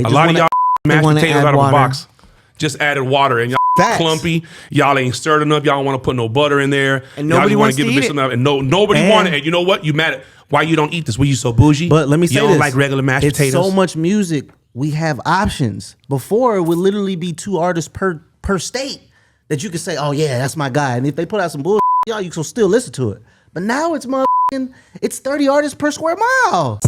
A lot of y'all mashed potatoes out of a box. Just added water and y'all clumpy. Y'all ain't stirred enough. Y'all don't want to put no butter in there. And nobody wants to eat it. And nobody wanted it. And you know what? You mad at why you don't eat this? Were you so bougie? But let me say this. You don't like regular mashed potatoes? So much music. We have options. Before, it would literally be 2 artists per state that you could say, oh yeah, that's my guy. And if they put out some bullshit, y'all, you can still listen to it. But now it's 30 artists per square mile.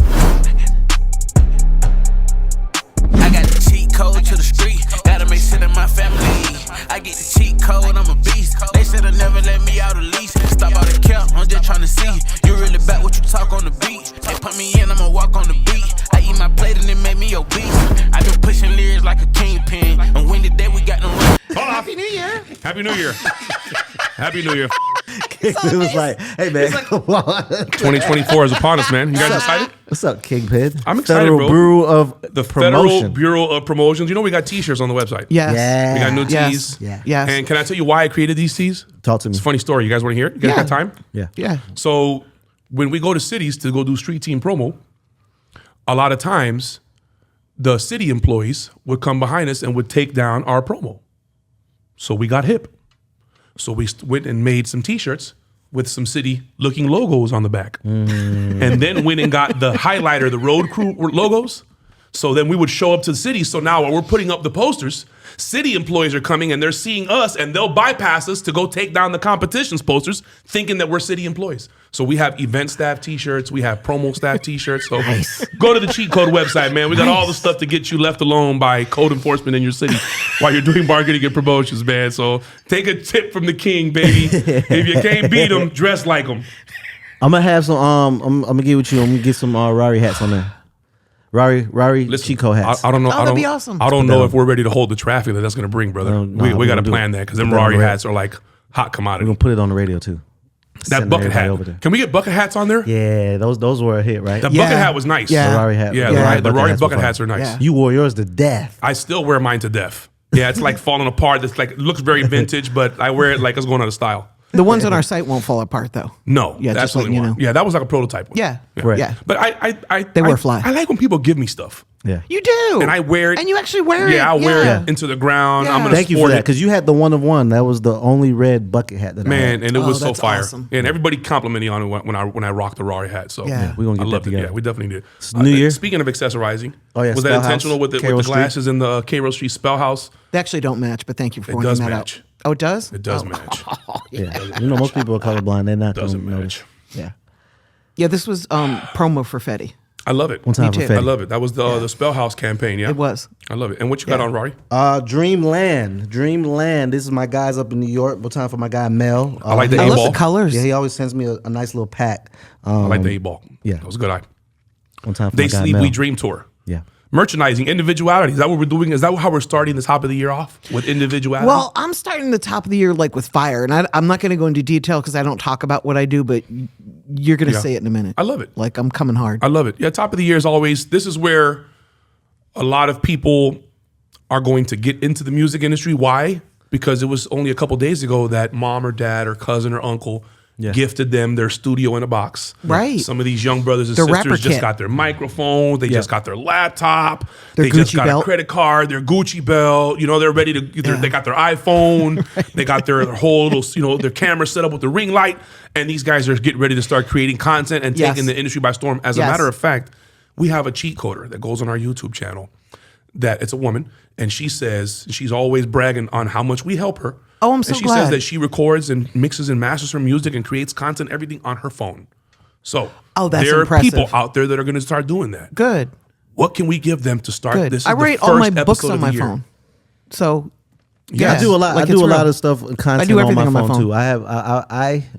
I got the cheat code to the street. Gotta make sure that my family. I get the cheat code, I'm a beast. They should've never let me out of lease. Stop all the cap, I'm just trying to see. You really back what you talk on the beat. They put me in, I'ma walk on the beat. I eat my plate and it make me obese. I been pushing lyrics like a kingpin. And when the day we got them. Happy New Year. Happy New Year. Happy New Year. It was like, hey man, 2024 is upon us, man. You guys excited? What's up, Kingpin? I'm excited, Federal bro. Bureau of The Promotion. Federal Bureau of Promotions. You know we got T-shirts on the website. Yes. Yeah. We got new tees. Yeah. Yes. And can I tell you why I created these tees? Talk to me. It's a funny story. You guys want to hear it? You guys got time? Yeah. Yeah. So when we go to cities to go do street team promo, a lot of times the city employees would come behind us and would take down our promo. So we got hip. So we went and made some T-shirts with some city-looking logos on the back. And then went and got the highlighter, the road crew logos. So then we would show up to the city. So now when we're putting up the posters, city employees are coming and they're seeing us and they'll bypass us to go take down the competition's posters thinking that we're city employees. So we have event staff T-shirts. We have promo staff T-shirts. So go to the Cheat Code website, man. We got all the stuff to get you left alone by code enforcement in your city while you're doing marketing and promotions, man. So take a tip from the king, baby. If you can't beat them, dress like them. I'm gonna have some. I'm gonna get with you. I'm gonna get some Rari hats on there. Rari Chico hats. I don't know. that'd be awesome. I don't know if we're ready to hold the traffic that's going to bring, brother. We got to plan that because them Rari hats are like hot commodity. We're gonna put it on the radio too. That bucket hat. Over there. Can we get bucket hats on there? Yeah, those were a hit, right? The bucket hat was nice. Yeah. The Rari hat. Yeah, the Rari bucket hats are nice. Yeah. You wore yours to death. I still wear mine to death. Yeah, it's like falling apart. It's like it looks very vintage, but I wear it like it's going out of style. The ones on our site won't fall apart though. No, Yeah, that's just letting only you one. know. Yeah, that was like a prototype one. Yeah. Right. Yeah. But I They were fly. I like when people give me stuff. Yeah. You do. And I wear it. And you actually wear it. Yeah, I wear Yeah. it into the ground. Yeah. I'm gonna Thank you for sport that it. because you had the one of one. That was the only red bucket hat that I Man, had. and it was so that's fire. awesome. And everybody complimented on it when I rocked the Rari hat. So Yeah. We're gonna get I that loved it. together. Yeah, we definitely did. It's New Year. Speaking of accessorizing, Oh, yeah, was that Spell House, intentional with the Cairo Street. glasses in the Cairo Street Spell House? They actually don't match, but thank you for It pointing does that match. out. Oh, it does? It does match. Yeah. You know, most people are colorblind. They're not Doesn't gonna notice. match. Yeah. Yeah, this was promo for Fetty. I love it. One time Me for too. I Fetty. love it. That was the Spell House campaign. Yeah, It was. I love it. And what you got on, Rari? Dreamland. This is my guys up in New York. One time for my guy Mel. I like the I A love ball. the colors. Yeah, he always sends me a nice little pack. I like the A ball. yeah. that was a good eye. One time for They my guy Sleep, Mel. We Dream tour. Yeah. Merchandising, individuality. Is that what we're doing? Is that how we're starting the top of the year off with individuality? Well, I'm starting the top of the year like with fire, and I'm not going to go into detail because I don't talk about what I do, but you're going to say it in a minute. I love it. Like I'm coming hard. I love it. Yeah, top of the year is always, this is where a lot of people are going to get into the music industry. Why? Because it was only a couple days ago that mom or dad or cousin or uncle gifted them their studio in a box. Right. Some of these young brothers and Their rapper sisters just kit. got their microphones. They just got their laptop. Their they just Gucci got belt. a credit card, their Gucci belt. You know, they're ready to, they got their iPhone. They got their whole little, their camera set up with the ring light. And these guys are getting ready to start creating content and taking the industry by storm. As a matter of fact, we have a cheat coder that goes on our YouTube channel that it's a woman. And she says, she's always bragging on how much we help her. Oh, I'm so And she glad. says that she records and mixes and masters her music and creates content, everything on her phone. So that's there are impressive. people out there that are going to start doing that. Good. What can we give them to start Good. this? I is the rate all my first books episode on of the my year. phone. So Yeah, I do a lot. Like I do it's a lot real. of stuff content I do everything on my on my phone phone. too. I have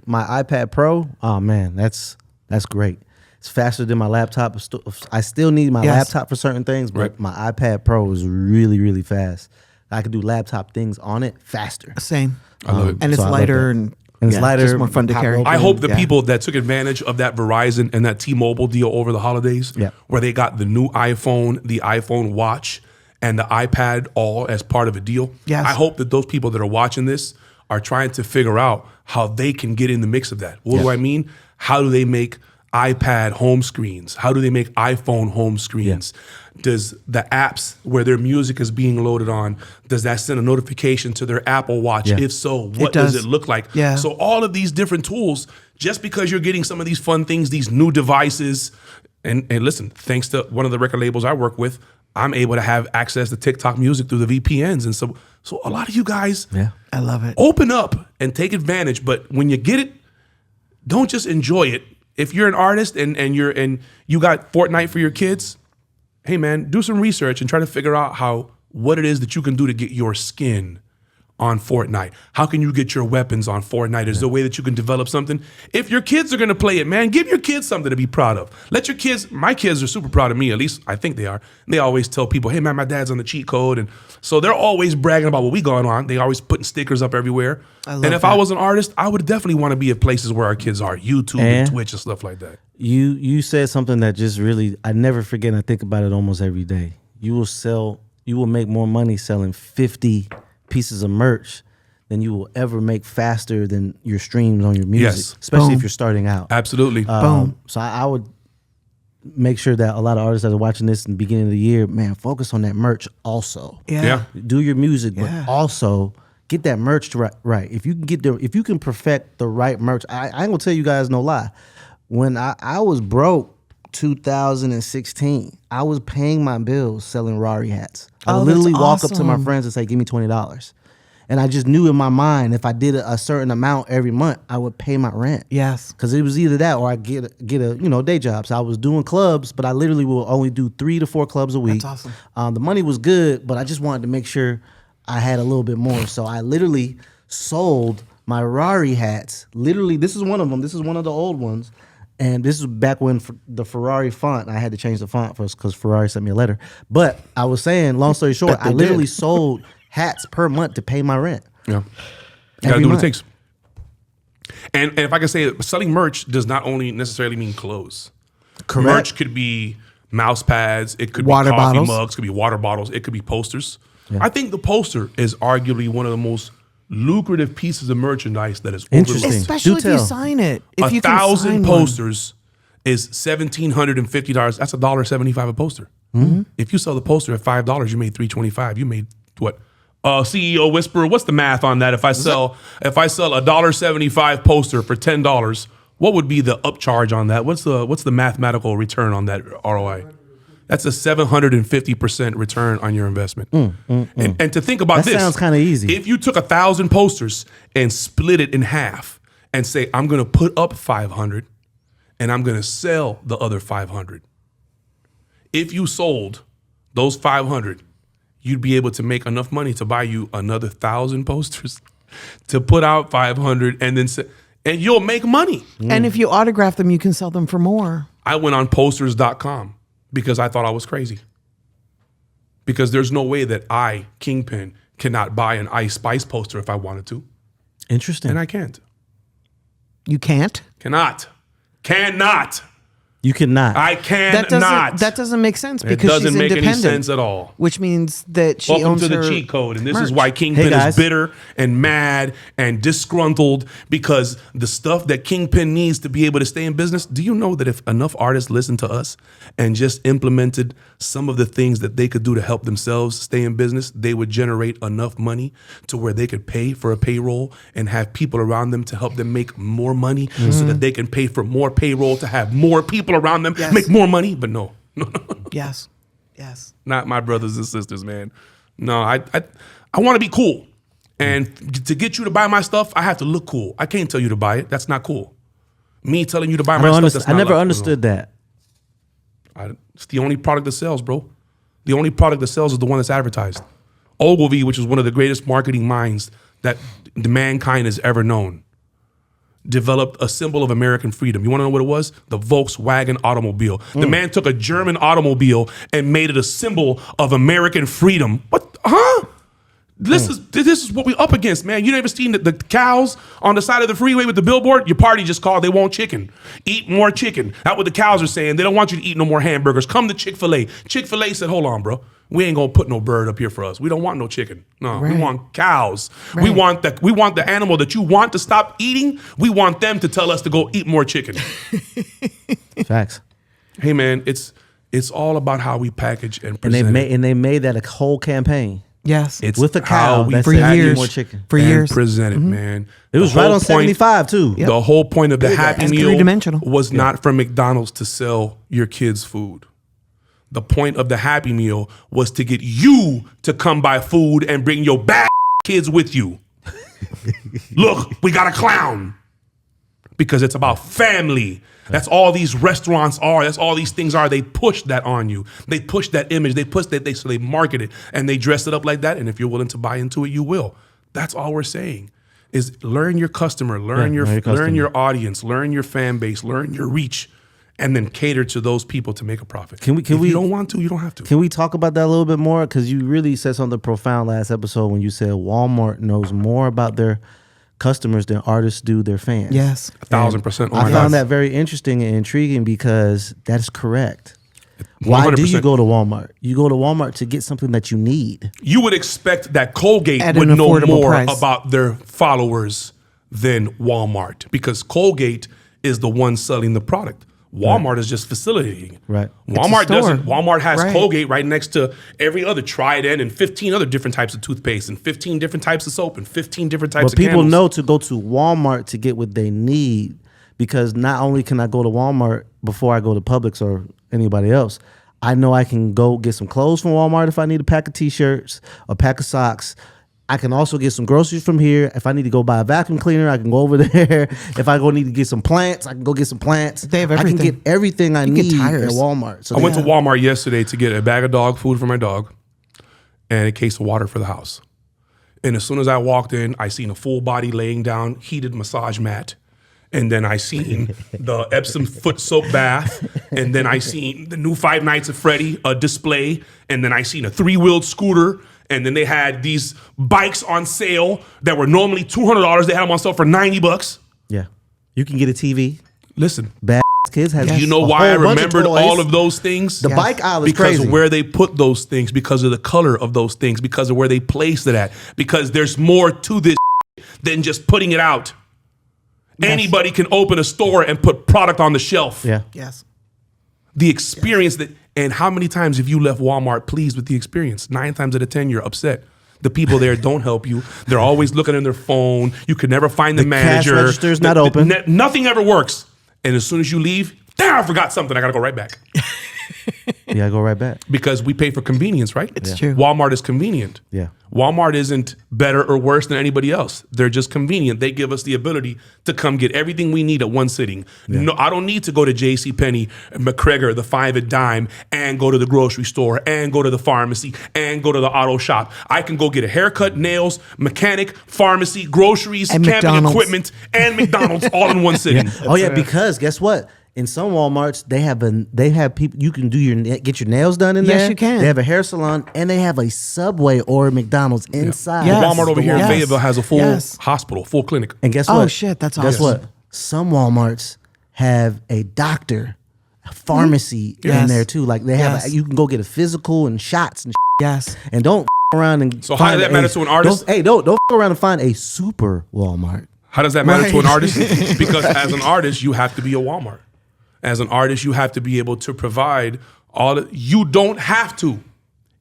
my iPad Pro. Oh man, that's great. It's faster than my laptop. I still need my laptop for certain things, but my iPad Pro is really, really fast. I can do laptop things on it faster. Same. I love it. And it's So I love lighter that. and It's lighter, just more fun to pop carry. open. I hope the Yeah. people that took advantage of that Verizon and that T-Mobile deal over the holidays, where they got the new iPhone, the iPhone Watch, and the iPad all as part of a deal. Yes. I hope that those people that are watching this are trying to figure out how they can get in the mix of that. What do I mean? How do they make iPad home screens? How do they make iPhone home screens? Does the apps where their music is being loaded on, does that send a notification to their Apple Watch? Yeah. If so, what does it look like? Yeah. So all of these different tools, just because you're getting some of these fun things, these new devices, and listen, thanks to one of the record labels I work with, I'm able to have access to TikTok music through the VPNs. And so a lot of you guys, I love it. open up and take advantage. But when you get it, don't just enjoy it. If you're an artist and you got Fortnite for your kids, hey man, do some research and try to figure out what it is that you can do to get your skin on Fortnite. How can you get your weapons on Fortnite? Is there a way that you can develop something? If your kids are gonna play it, man, give your kids something to be proud of. Let your kids, my kids are super proud of me, at least I think they are. And they always tell people, hey man, my dad's on the cheat code. And so they're always bragging about what we going on. They always putting stickers up everywhere. And if I was an artist, I would definitely want to be at places where our kids are, YouTube and Twitch and stuff like that. You said something that just really, I never forget, and I think about it almost every day. You will make more money selling 50 pieces of merch than you will ever make faster than your streams on your music, Yes. especially if you're starting out. Absolutely. So I would make sure that a lot of artists that are watching this in the beginning of the year, man, focus on that merch also. Yeah. Do your music, but also get that merch right. If you can perfect the right merch, I ain't gonna tell you guys no lie. When I was broke 2016, I was paying my bills selling Rari hats. I would literally walk up to my friends and say, give me $20. And I just knew in my mind, if I did a certain amount every month, I would pay my rent. Yes. Because it was either that or I get a day job. So I was doing clubs, but I literally will only do 3 to 4 clubs a week. That's awesome. The money was good, but I just wanted to make sure I had a little bit more. So I literally sold my Rari hats. Literally, this is one of them. This is one of the old ones. And this is back when the Ferrari font, I had to change the font first because Ferrari sent me a letter. But I was saying, long story short, I literally sold hats per month to pay my rent. Yeah. You gotta do what it takes. And if I can say it, selling merch does not only necessarily mean clothes. Correct. Merch could be mouse pads, it could Water be coffee bottles. mugs, it could be water bottles, it could be posters. Yeah. I think the poster is arguably one of the most lucrative pieces of merchandise that is Interesting. overlooked. especially if you sign it. If you can 1,000 sign posters is $1,750. That's $1.75 a poster. Mm-hmm. If you sell the poster at $5, you made $3.25. You made what? CEO Whisperer, what's the math on that? If I sell $1.75 poster for $10, what would be the upcharge on that? What's the mathematical return on that ROI? That's a 750% return on your investment. And to think about this, sounds kind of easy. If you took 1,000 posters and split it in half and say, I'm going to put up 500 and I'm going to sell the other 500. If you sold those 500, you'd be able to make enough money to buy you another 1,000 posters to put out 500 and then and you'll make money. And if you autograph them, you can sell them for more. I went on posters.com because I thought I was crazy. Because there's no way that I, Kingpin, cannot buy an Ice Spice poster if I wanted to. Interesting. And I can't. You can't? Cannot. You cannot. I cannot. That doesn't make sense It because doesn't she's make any independent. sense at all. Which means that she Welcome owns to the her cheat code. And this is merch. why Kingpin Hey, is bitter and mad and disgruntled because the stuff that Kingpin needs to be able to stay in business. Do you know that if enough artists listened to us and just implemented some of the things that they could do to help themselves stay in business, they would generate enough money to where they could pay for a payroll and have people around them to help them make more money so that they can pay for more payroll to have more people around them make more money? But no. Yes. Not my brothers and sisters, man. No, I want to be cool. And to get you to buy my stuff, I have to look cool. I can't tell you to buy it. That's not cool. Me telling you to buy my stuff, that's not I never like, understood that. It's the only product that sells, bro. The only product that sells is the one that's advertised. Ogilvy, which is one of the greatest marketing minds that mankind has ever known, developed a symbol of American freedom. You want to know what it was? The Volkswagen automobile. The man took a German automobile and made it a symbol of American freedom. What? Huh? This is what we up against, man. You never seen the cows on the side of the freeway with the billboard? Your party just called. They want chicken. Eat more chicken. That's what the cows are saying. They don't want you to eat no more hamburgers. Come to Chick-fil-A. Chick-fil-A said, hold on, bro. We ain't gonna put no bird up here for us. We don't want no chicken. No, we want cows. Right. We want the animal that you want to stop eating. We want them to tell us to go eat more chicken. Facts. Hey man, it's all about how we package and present. And they made that a whole campaign. Yes, It's with the cow we that for said, years. more chicken. For and years. present it, man. It was right on 75 too. The whole point of the Happy It's Meal three-dimensional. was not for McDonald's to sell your kids food. The point of the Happy Meal was to get you to come buy food and bring your bad kids with you. Look, we got a clown. Because it's about family. That's all these restaurants are. That's all these things are. They push that on you. They push that image. They push that. So they market it and they dress it up like that. And if you're willing to buy into it, you will. That's all we're saying. Is learn your customer, learn your audience, learn your fan base, learn your reach, and then cater to those people to make a profit. If you don't want to, you don't have to. Can we talk about that a little bit more? Because you really said something profound last episode when you said Walmart knows more about their customers than artists do their fans. Yes. 1,000%. I found that very interesting and intriguing because that's correct. 100%. Why do you go to Walmart? You go to Walmart to get something that you need. You would expect that Colgate At would an know affordable more price. about their followers than Walmart because Colgate is the one selling the product. Walmart is just facilitating. Right. Walmart It's a store. doesn't. Walmart has Right. Colgate right next to every other Trident and 15 other different types of toothpaste and 15 different types of soap and 15 different types But of people candles. know to go to Walmart to get what they need because not only can I go to Walmart before I go to Publix or anybody else, I know I can go get some clothes from Walmart if I need a pack of t-shirts, a pack of socks. I can also get some groceries from here. If I need to go buy a vacuum cleaner, I can go over there. If I need to get some plants, I can go get some plants. They have I everything. can get everything I You get need at tires. Walmart. So I went to Walmart yesterday to get a bag of dog food for my dog and a case of water for the house. And as soon as I walked in, I seen a full body laying down, heated massage mat. And then I seen the Epsom foot soap bath. And then I seen the new Five Nights at Freddy display. And then I seen a 3-wheeled scooter. And then they had these bikes on sale that were normally $200. They had them on sale for $90. Yeah. You can get a TV. Listen, Bad kids have you know why I remembered all of those things? The bike aisle is because crazy. of where they put those things, because of the color of those things, because of where they placed it at, because there's more to this than just putting it out. Yes. Anybody can open a store and put product on the shelf. Yeah. Yes. The experience and how many times have you left Walmart pleased with the experience? 9 times out of 10, you're upset. The people there don't help you. They're always looking on their phone. You can never find the manager. Cash register's not open. Nothing ever works. And as soon as you leave, damn, I forgot something. I got to go right back. Yeah, I go right back. Because we pay for convenience, right? It's true. Walmart is convenient. Yeah. Walmart isn't better or worse than anybody else. They're just convenient. They give us the ability to come get everything we need at one sitting. Yeah. No, I don't need to go to JCPenney, McGregor, the 5 at Dime, and go to the grocery store, and go to the pharmacy, and go to the auto shop. I can go get a haircut, nails, mechanic, pharmacy, groceries, and camping McDonald's. equipment, and McDonald's all in one sitting. Yeah. Oh yeah, because guess what? In some Walmarts, they have people you can get your nails done in there. Yes, you can. They have a hair salon and they have a Subway or a McDonald's inside. Yes. Walmart over here in Yes. Fayetteville has a full Yes. hospital, full clinic. And guess what? Oh, shit, that's Guess awesome. what? Some Walmarts have a doctor, a pharmacy in Yes. there too. Like they have, Yes. you can go get a physical and shots and Yes. and don't around and. So how does that matter to an artist? Don't around and find a super Walmart. How does that matter to an Right. artist? Because as an artist, you have to be a Walmart. As an artist, you have to be able to provide you don't have to.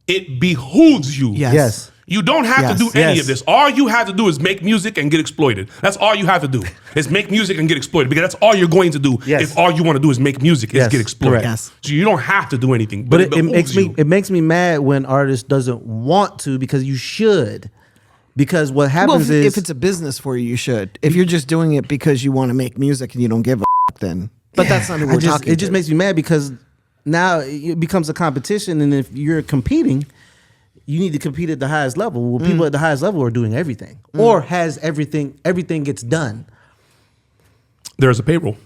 It behooves you. Yes. Yes. You don't have Yes. to do any Yes. of this. All you have to do is make music and get exploited. That's all you have to do. Is make music and get exploited because that's all you're going to do. Yes. If all you want to do is make music, is Yes, get exploited. correct. Yes. So you don't have to do anything. But But it makes me you. makes me mad when artists doesn't want to because you should. Because what Well, happens is if it's a business for you, you should. If you're just doing it because you want to make music and you don't give a then. But that's not who we're talking it just makes me mad because now it becomes a competition, and if you're competing, you need to compete at the highest level. Well, people at the highest level are doing everything, or has everything gets done. There's a payroll.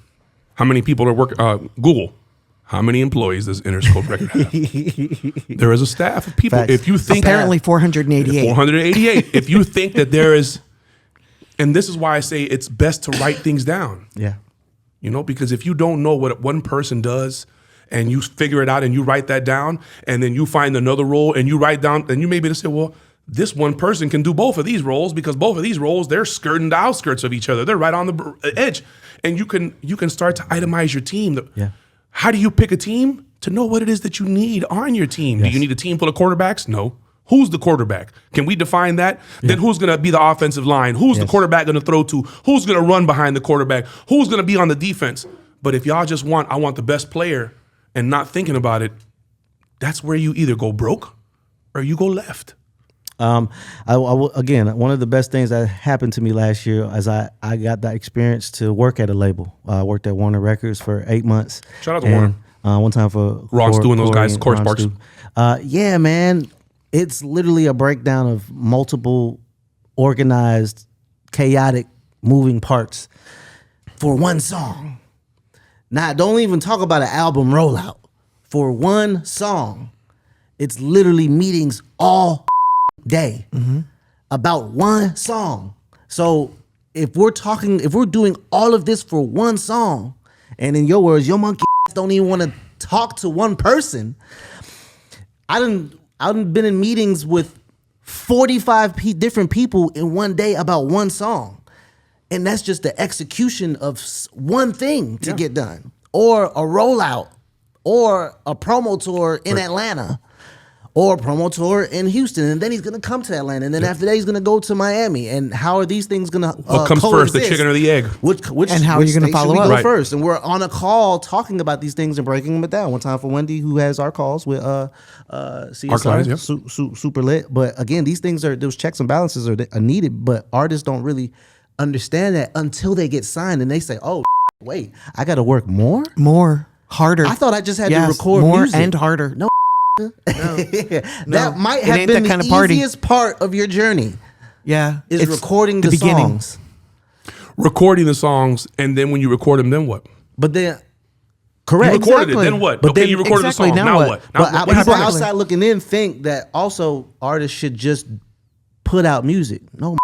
How many people are working? Google. How many employees does Interscope Record have? There is a staff of people. Facts. If you think Apparently 488. 488. If you think that there is, and this is why I say it's best to write things down. Yeah. You know, because if you don't know what one person does and you figure it out and you write that down and then you find another role and you write down, and you may be able to say, well, this one person can do both of these roles because both of these roles, they're skirting the outskirts of each other. They're right on the edge. And you can start to itemize your team. Yeah. How do you pick a team? To know what it is that you need on your team. Yes. Do you need a team full of quarterbacks? No. Who's the quarterback? Can we define that? Yeah. Then who's going to be the offensive line? Who's the quarterback going to throw to? Who's going to run behind the quarterback? Who's going to be on the defense? But if y'all just I want the best player and not thinking about it, that's where you either go broke or you go left. Again, one of the best things that happened to me last year is I got that experience to work at a label. I worked at Warner Records for 8 months. Shout out to Warner. One time for Ron Stu and those guys, Corey Sparks. Yeah, man. It's literally a breakdown of multiple organized, chaotic, moving parts for one song. Now, don't even talk about an album rollout. For one song, it's literally meetings all day about one song. So if we're doing all of this for one song, and in your words, your monkey don't even want to talk to one person. I done been in meetings with 45 different people in one day about one song. And that's just the execution of one thing to get done. Or a rollout. Or a promo tour in Atlanta. Or a promo tour in Houston. And then he's going to come to Atlanta. And then after that, he's going to go to Miami. And how are these things going to what comes first, the chicken or the egg? And how are you going to follow up? Go first? And we're on a call talking about these things and breaking them down. One time for Wendy, who has our calls with CSR, our clients, yeah. Super lit. But again, these things those checks and balances are needed. But artists don't really understand that until they get signed. And they say, oh, wait, I got to work more? More. Harder. I thought I just had to record more music. and harder. No. That might it have ain't been that kind the of party. easiest part of your journey. Yeah. Is it's recording the beginning. songs. Recording the songs, and then when you record them, then what? But then, correct. You recorded Exactly. it, then what? But okay, then- you recorded exactly, the song. now Now what? what? Now But what people happens? outside looking in think that also artists should just put out music. No,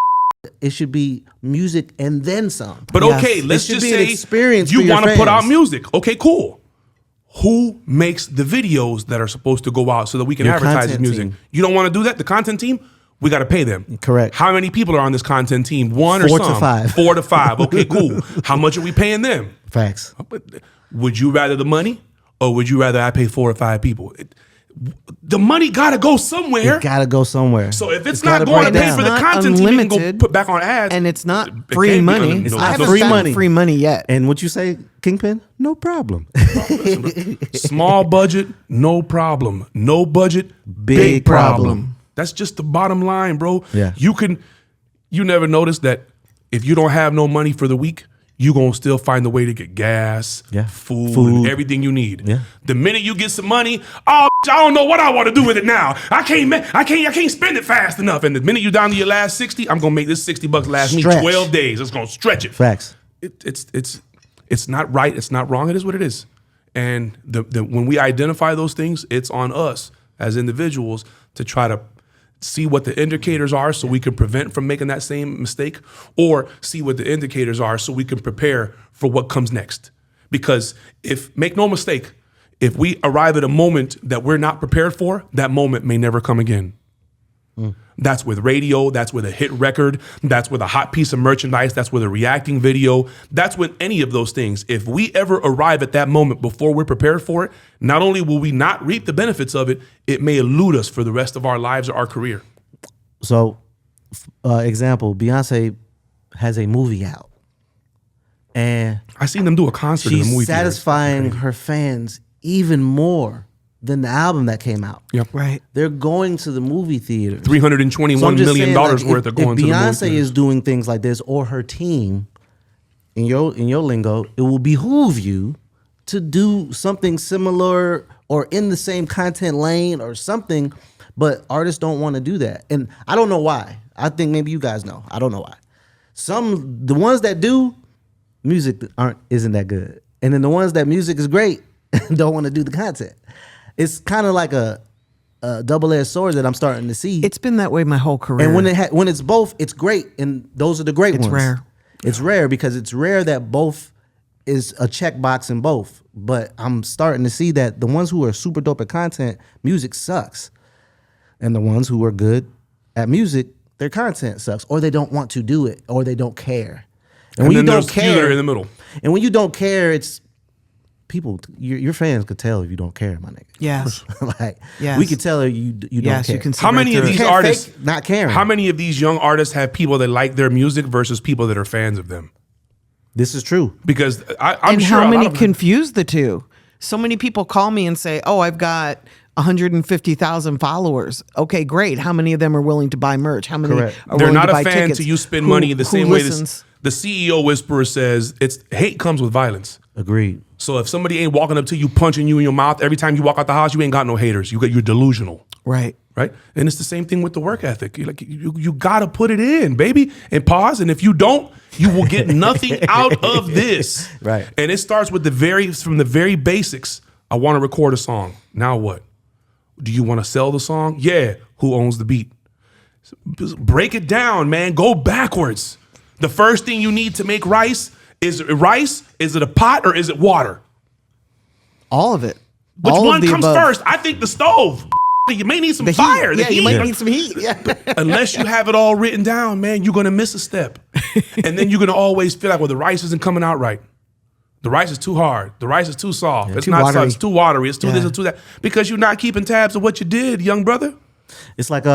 it should be music and then some. But Yes. okay, let's It should just be an say experience you for your want to put out fans. music. Okay, cool. Who makes the videos that are supposed to go out so that we can Your advertise this content music? team. You don't want to do that? The content team? We got to pay them. Correct. How many people are on this content team? One or 4 to some? 5. 4 to 5. Okay, cool. How much are we paying them? Facts. But would you rather the money or would you rather I pay 4 or 5 people? The money got to go somewhere. It gotta go somewhere. So if it's gotta not going to break pay down. for the Not content team, you can go unlimited, put back on ads. And it's not It free can't be money. unlimited. I haven't free gotten money. free money yet. And what you say, Kingpin? No problem. Small budget, no problem. No budget, Big problem. That's just the bottom line, bro. Yeah. You never notice that if you don't have no money for the week, you gonna still find a way to get gas, Yeah. food, Food. and everything you need. Yeah. The minute you get some money, I don't know what I want to do with it now. I can't spend it fast enough. And the minute you down to your last 60, I'm gonna make this $60 last me Stretch. 12 days. It's gonna stretch it. Facts. It's not right. It's not wrong. It is what it is. And when we identify those things, it's on us as individuals to try to see what the indicators are so we can prevent from making that same mistake, or see what the indicators are so we can prepare for what comes next. Because make no mistake, if we arrive at a moment that we're not prepared for, that moment may never come again. That's with radio, that's with a hit record, that's with a hot piece of merchandise, that's with a reacting video, that's with any of those things. If we ever arrive at that moment before we're prepared for it, not only will we not reap the benefits of it, it may elude us for the rest of our lives or our career. So, example, Beyonce has a movie out. And I seen them do a concert in the she's movie theater. satisfying her fans even more than the album that came out. Yep. Right. They're going to the movie theater. $321 So I'm just million saying, like, worth of going if to the movie Beyonce theater. is doing things like this, or her team, in your lingo, it will behoove you to do something similar or in the same content lane or something. But artists don't want to do that, and I don't know why. I think maybe you guys know. I don't know why. The ones that do music isn't that good, and then the ones that music is great, and don't want to do the content. It's kind of like a double-edged sword that I'm starting to see. It's been that way my whole career. And when it's both, it's great, and those are the great ones. It's rare. It's rare because it's rare that both is a checkbox in both. But I'm starting to see that the ones who are super dope at content, music sucks, and the ones who are good at music, their content sucks, or they don't want to do it, or they don't care. And when you don't care, in the middle. And when you don't care, it's people. Your fans could tell if you don't care, my nigga. Yes. Like Yes. we could tell you don't Yes, care. you can see How many of through it. these You can't artists fake not caring? How many of these young artists have people that like their music versus people that are fans of them? This is true. Because I'm And sure how a lot many of them- confuse the two? So many people call me and say, "Oh, I've got 150,000 followers." Okay, great. How many of them are willing to buy merch? How many Correct. are they're willing not to buy a fan tickets? till you spend Who- money the who same way listens? the CEO whisperer says it's hate comes with violence. Agreed. So if somebody ain't walking up to you punching you in your mouth every time you walk out the house, you ain't got no haters. You're delusional. Right. Right? And it's the same thing with the work ethic. You gotta put it in, baby, and pause. And if you don't, you will get nothing out of this. Right. And it starts with from the very basics. I want to record a song. Now what? Do you want to sell the song? Yeah. Who owns the beat? Break it down, man. Go backwards. The first thing you need to make rice? Is it a pot or is it water? All of it. Which All of one the comes above. first? I think the stove. You may need some The heat. fire. The Yeah, you might heat. need some heat. Yeah. Unless you have it all written down, man, you're gonna miss a step. And then you're gonna always feel like, well, the rice isn't coming out right. The rice is too hard. The rice is too soft. It's too not watery. soft. It's too watery. It's too this. Yeah. It's too that. Because you're not keeping tabs of what you did, young brother. It's like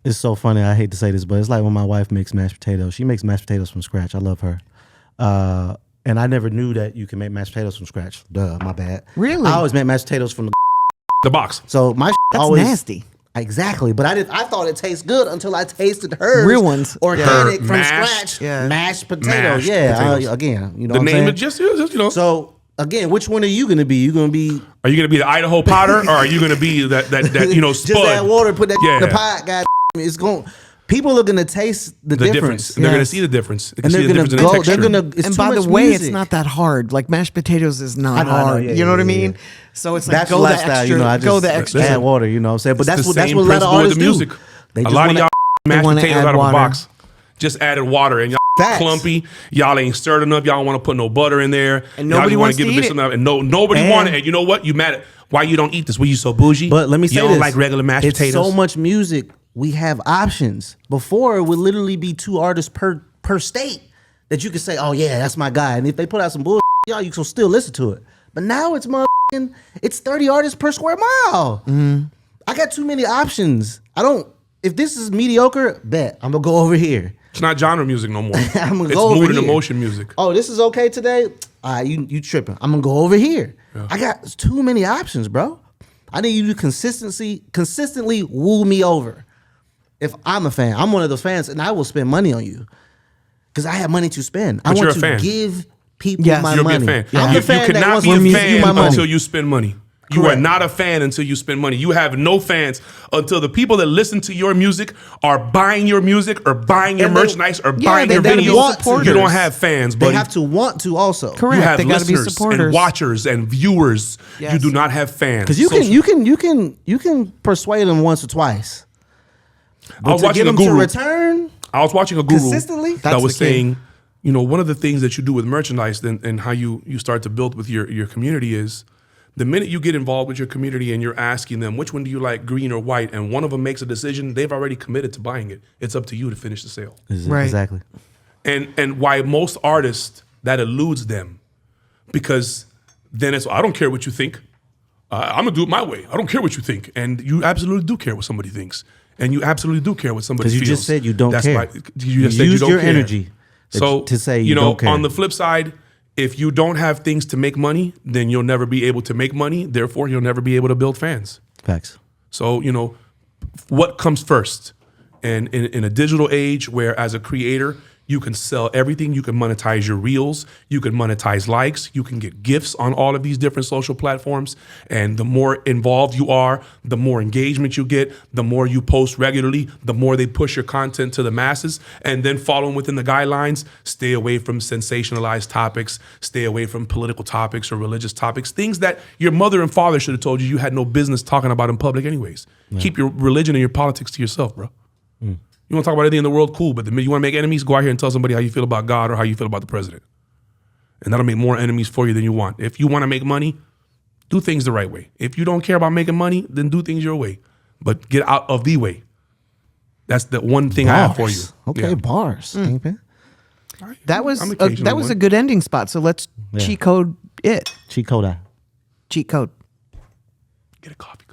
it's so funny. I hate to say this, but it's like when my wife makes mashed potatoes. She makes mashed potatoes from scratch. I love her. And I never knew that you can make mashed potatoes from scratch. Duh, my bad. Really? I always make mashed potatoes from The box. so my That's always nasty. Exactly, but I thought it tastes good until I tasted hers. Real ones. Organic Her from mashed- scratch. Yeah. Mashed potatoes. Mashed Yeah. potatoes. Again, you know The what I'm name saying? of just. So again, which one are you gonna be? You gonna be Are you gonna be the Idaho Potter or are you gonna be that just spud? add water, put that in the Yeah. pot, God. It's going. People are gonna taste the difference. And they're gonna Yes. see the difference. They can And see they're the gonna difference in the go. They're texture. gonna. It's And too by the much way, music. it's not that hard. Like mashed potatoes is not I know, hard. yeah, You know what I yeah, mean? yeah. So it's like That's go the the lifestyle, extra. you know. I go just the extra. add water, you know what I'm saying? But that's the what same a lot of principle with artists the music. do. They A just lot of wanna- y'all mashed wanna potatoes add out of a water. box. Just added water and y'all Facts. clumpy. Y'all ain't stirred enough. Y'all don't want to put no butter in there. And Y'all nobody just wanna wants to give eat it it. something. And nobody And- wanted it. And you know what? You mad at why you don't eat this? Were you so bougie? But let me say you don't this: like regular mashed it's potatoes. so much music. We have options. Before it would literally be 2 artists per state that you could say, "Oh yeah, that's my guy." And if they put out some bullshit, y'all, you can still listen to it. But now it's 30 artists per square mile. I got too many options. I don't. If this is mediocre, bet I'm gonna go over here. It's not genre music no more. I'm gonna It's go over mood and here. emotion music. Oh, this is okay today. All right, you tripping? I'm gonna go over here. I got too many options, bro. I need you to consistently woo me over. If I'm a fan, I'm one of those fans, and I will spend money on you because I have money to spend. I But you're want a to fan. give people Yes. my You'll money. be a fan. I'm You the fan that cannot wants be to a give you fan my money. until you spend money. You are Correct. not a fan until you spend money. You have no fans until the people that listen to your music are buying your music or buying your And they- merchandise or Yeah, buying they your gotta be videos. supporters. You don't have fans, They buddy. have to want to also. Correct. You have They gotta be listeners and supporters. watchers and viewers. Yes. You do not have fans. Because you can persuade them once or twice. I was To watching get a them to guru. I I was watching a guru Consistently? that That's was the key. saying, one of the things that you do with merchandise and how you start to build with your community is the minute you get involved with your community and you're asking them, which one do you like, green or white, and one of them makes a decision, they've already committed to buying it. It's up to you to finish the sale. Right. Exactly. And why most artists, that eludes them. Because then it's, I don't care what you think. I'm going to do it my way. I don't care what you think. And you absolutely do care what somebody thinks. And you absolutely do care what somebody Because feels. you just said you don't care. You just said you used don't your care. energy So to say you don't care. On the flip side, if you don't have things to make money, then you'll never be able to make money. Therefore, you'll never be able to build fans. Facts. So, what comes first? And in a digital age where as a creator, You can sell everything. You can monetize your reels. You can monetize likes. You can get gifts on all of these different social platforms. And the more involved you are, the more engagement you get, the more you post regularly, the more they push your content to the masses. And then following within the guidelines, stay away from sensationalized topics, stay away from political topics or religious topics, things that your mother and father should have told you had no business talking about in public anyways. Keep your religion and your politics to yourself, bro. You want to talk about anything in the world, cool. But the minute you want to make enemies, go out here and tell somebody how you feel about God or how you feel about the president. And that'll make more enemies for you than you want. If you want to make money, do things the right way. If you don't care about making money, then do things your way. But get out of the way. That's the one thing I have for you. Okay, Yeah. bars. Kingpin. That was I'm a, occasionally that was one. a good ending spot. So let's cheat code it. Cheat code. Cheat code. Get a coffee.